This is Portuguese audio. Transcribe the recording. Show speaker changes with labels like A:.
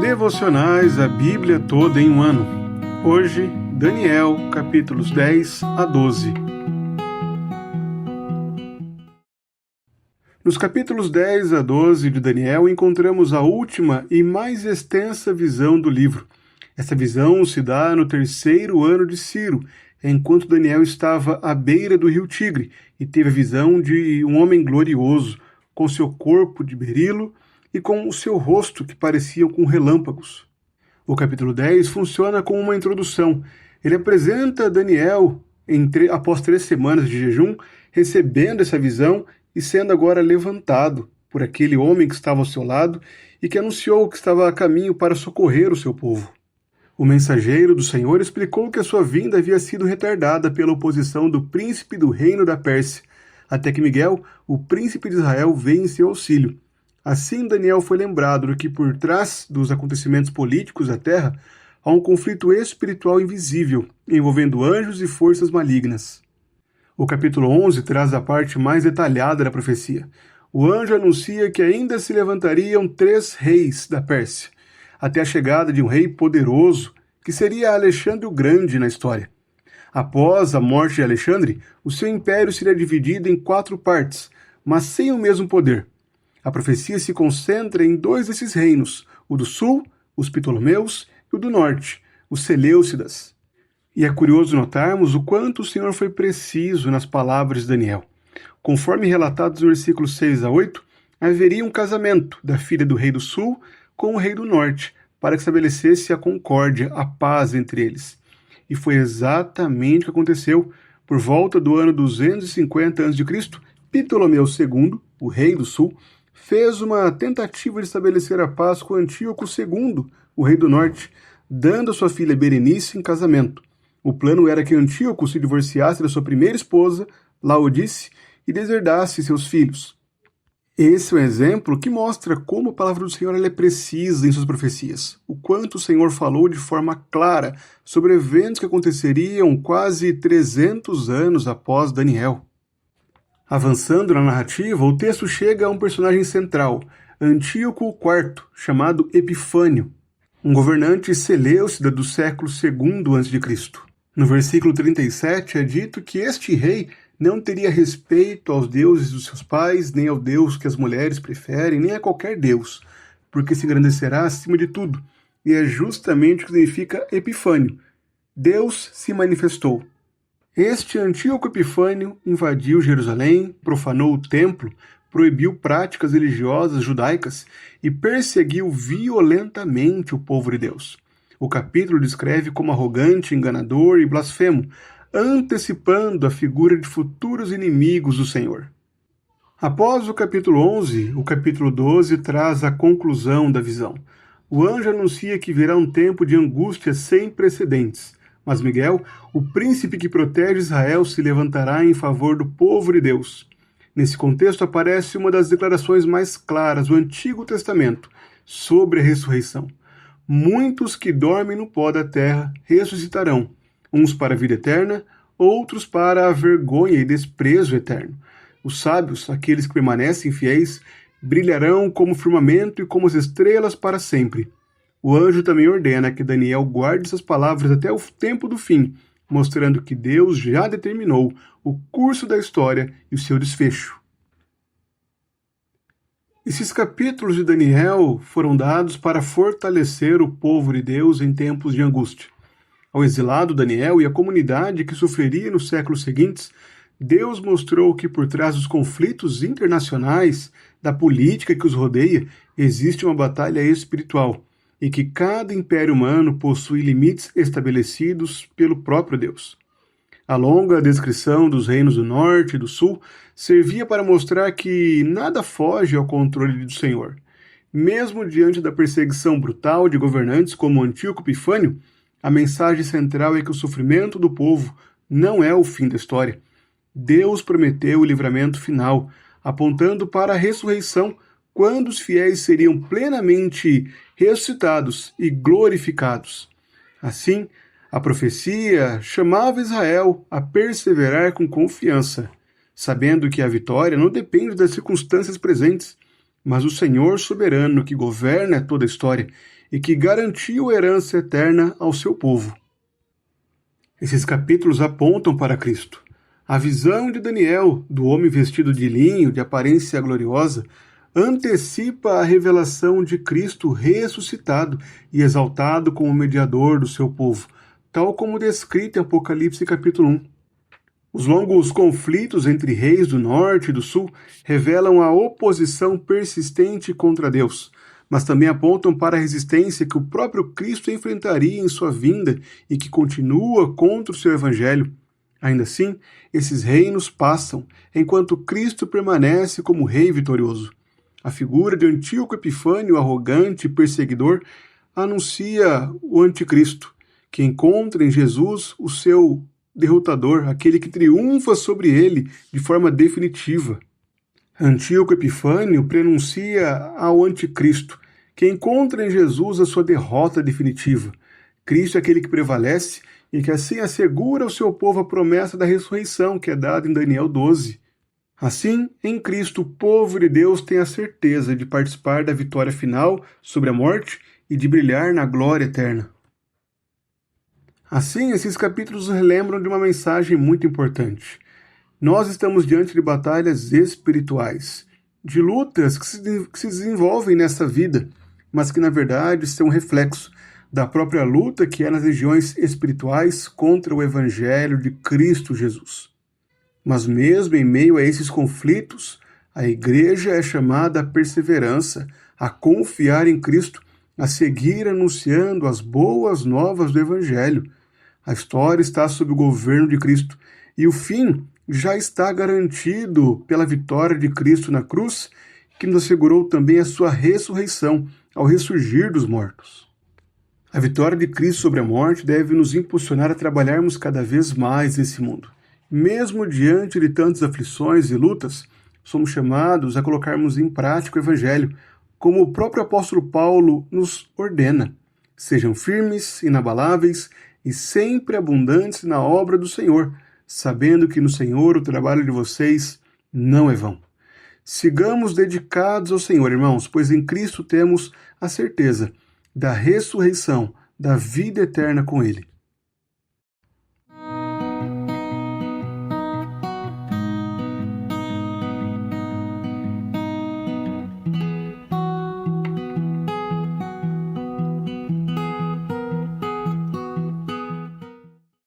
A: Devocionais, a Bíblia toda em um ano. Hoje, Daniel, capítulos 10 a 12. Nos capítulos 10 a 12 de Daniel, encontramos a última e mais extensa visão do livro. Essa visão se dá no terceiro ano de Ciro, enquanto Daniel estava à beira do rio Tigre e teve a visão de um homem glorioso, com seu corpo de berilo e com o seu rosto que pareciam com relâmpagos. O capítulo 10 funciona como uma introdução. Ele apresenta Daniel, após 3 semanas de jejum, recebendo essa visão e sendo agora levantado por aquele homem que estava ao seu lado e que anunciou que estava a caminho para socorrer o seu povo. O mensageiro do Senhor explicou que a sua vinda havia sido retardada pela oposição do príncipe do reino da Pérsia, até que Miguel, o príncipe de Israel, veio em seu auxílio. Assim, Daniel foi lembrado de que por trás dos acontecimentos políticos da terra há um conflito espiritual invisível, envolvendo anjos e forças malignas. O capítulo 11 traz a parte mais detalhada da profecia. O anjo anuncia que ainda se levantariam 3 reis da Pérsia, até a chegada de um rei poderoso, que seria Alexandre o Grande na história. Após a morte de Alexandre, o seu império seria dividido em 4 partes, mas sem o mesmo poder. A profecia se concentra em 2 desses reinos, o do sul, os Ptolomeus, e o do norte, os Seleucidas. E é curioso notarmos o quanto o Senhor foi preciso nas palavras de Daniel. Conforme relatados nos versículos 6 a 8, haveria um casamento da filha do rei do sul com o rei do norte, para que estabelecesse a concórdia, a paz entre eles. E foi exatamente o que aconteceu. Por volta do ano 250 a.C., Ptolomeu II, o rei do sul, fez uma tentativa de estabelecer a paz com Antíoco II, o rei do norte, dando a sua filha Berenice em casamento. O plano era que Antíoco se divorciasse da sua primeira esposa, Laodice, e deserdasse seus filhos. Esse é um exemplo que mostra como a palavra do Senhor é precisa em suas profecias, o quanto o Senhor falou de forma clara sobre eventos que aconteceriam quase 300 anos após Daniel. Avançando na narrativa, o texto chega a um personagem central, Antíoco IV, chamado Epifânio, um governante seleucida do século II a.C. No versículo 37 é dito que este rei não teria respeito aos deuses dos seus pais, nem ao Deus que as mulheres preferem, nem a qualquer Deus, porque se engrandecerá acima de tudo. E é justamente o que significa Epifânio. Deus se manifestou. Este Antíoco Epifânio invadiu Jerusalém, profanou o templo, proibiu práticas religiosas judaicas e perseguiu violentamente o povo de Deus. O capítulo descreve como arrogante, enganador e blasfemo, antecipando a figura de futuros inimigos do Senhor. Após o capítulo 11, o capítulo 12 traz a conclusão da visão. O anjo anuncia que virá um tempo de angústia sem precedentes. Mas Miguel, o príncipe que protege Israel, se levantará em favor do povo de Deus. Nesse contexto aparece uma das declarações mais claras do Antigo Testamento sobre a ressurreição. Muitos que dormem no pó da terra ressuscitarão, uns para a vida eterna, outros para a vergonha e desprezo eterno. Os sábios, aqueles que permanecem fiéis, brilharão como o firmamento e como as estrelas para sempre. O anjo também ordena que Daniel guarde essas palavras até o tempo do fim, mostrando que Deus já determinou o curso da história e o seu desfecho. Esses capítulos de Daniel foram dados para fortalecer o povo de Deus em tempos de angústia. Ao exilado Daniel e à comunidade que sofreria nos séculos seguintes, Deus mostrou que por trás dos conflitos internacionais, da política que os rodeia, existe uma batalha espiritual, e que cada império humano possui limites estabelecidos pelo próprio Deus. A longa descrição dos reinos do norte e do sul servia para mostrar que nada foge ao controle do Senhor. Mesmo diante da perseguição brutal de governantes como Antíoco Epifânio, a mensagem central é que o sofrimento do povo não é o fim da história. Deus prometeu o livramento final, apontando para a ressurreição, quando os fiéis seriam plenamente ressuscitados e glorificados. Assim, a profecia chamava Israel a perseverar com confiança, sabendo que a vitória não depende das circunstâncias presentes, mas o Senhor soberano que governa toda a história e que garantiu a herança eterna ao seu povo. Esses capítulos apontam para Cristo. A visão de Daniel, do homem vestido de linho, de aparência gloriosa, antecipa a revelação de Cristo ressuscitado e exaltado como mediador do seu povo, tal como descrito em Apocalipse capítulo 1. Os longos conflitos entre reis do norte e do sul revelam a oposição persistente contra Deus, mas também apontam para a resistência que o próprio Cristo enfrentaria em sua vinda e que continua contra o seu evangelho. Ainda assim, esses reinos passam, enquanto Cristo permanece como rei vitorioso. A figura de Antíoco Epifânio, arrogante e perseguidor, anuncia o anticristo, que encontra em Jesus o seu derrotador, aquele que triunfa sobre ele de forma definitiva. Antíoco Epifânio prenuncia ao anticristo, que encontra em Jesus a sua derrota definitiva. Cristo é aquele que prevalece e que assim assegura ao seu povo a promessa da ressurreição, que é dada em Daniel 12. Assim, em Cristo, o povo de Deus tem a certeza de participar da vitória final sobre a morte e de brilhar na glória eterna. Assim, esses capítulos relembram de uma mensagem muito importante. Nós estamos diante de batalhas espirituais, de lutas que se desenvolvem nessa vida, mas que na verdade são um reflexo da própria luta que é nas regiões espirituais contra o Evangelho de Cristo Jesus. Mas mesmo em meio a esses conflitos, a igreja é chamada à perseverança, a confiar em Cristo, a seguir anunciando as boas novas do Evangelho. A história está sob o governo de Cristo e o fim já está garantido pela vitória de Cristo na cruz, que nos assegurou também a sua ressurreição ao ressurgir dos mortos. A vitória de Cristo sobre a morte deve nos impulsionar a trabalharmos cada vez mais nesse mundo. Mesmo diante de tantas aflições e lutas, somos chamados a colocarmos em prática o Evangelho, como o próprio apóstolo Paulo nos ordena. Sejam firmes, inabaláveis e sempre abundantes na obra do Senhor, sabendo que no Senhor o trabalho de vocês não é vão. Sigamos dedicados ao Senhor, irmãos, pois em Cristo temos a certeza da ressurreição, da vida eterna com Ele.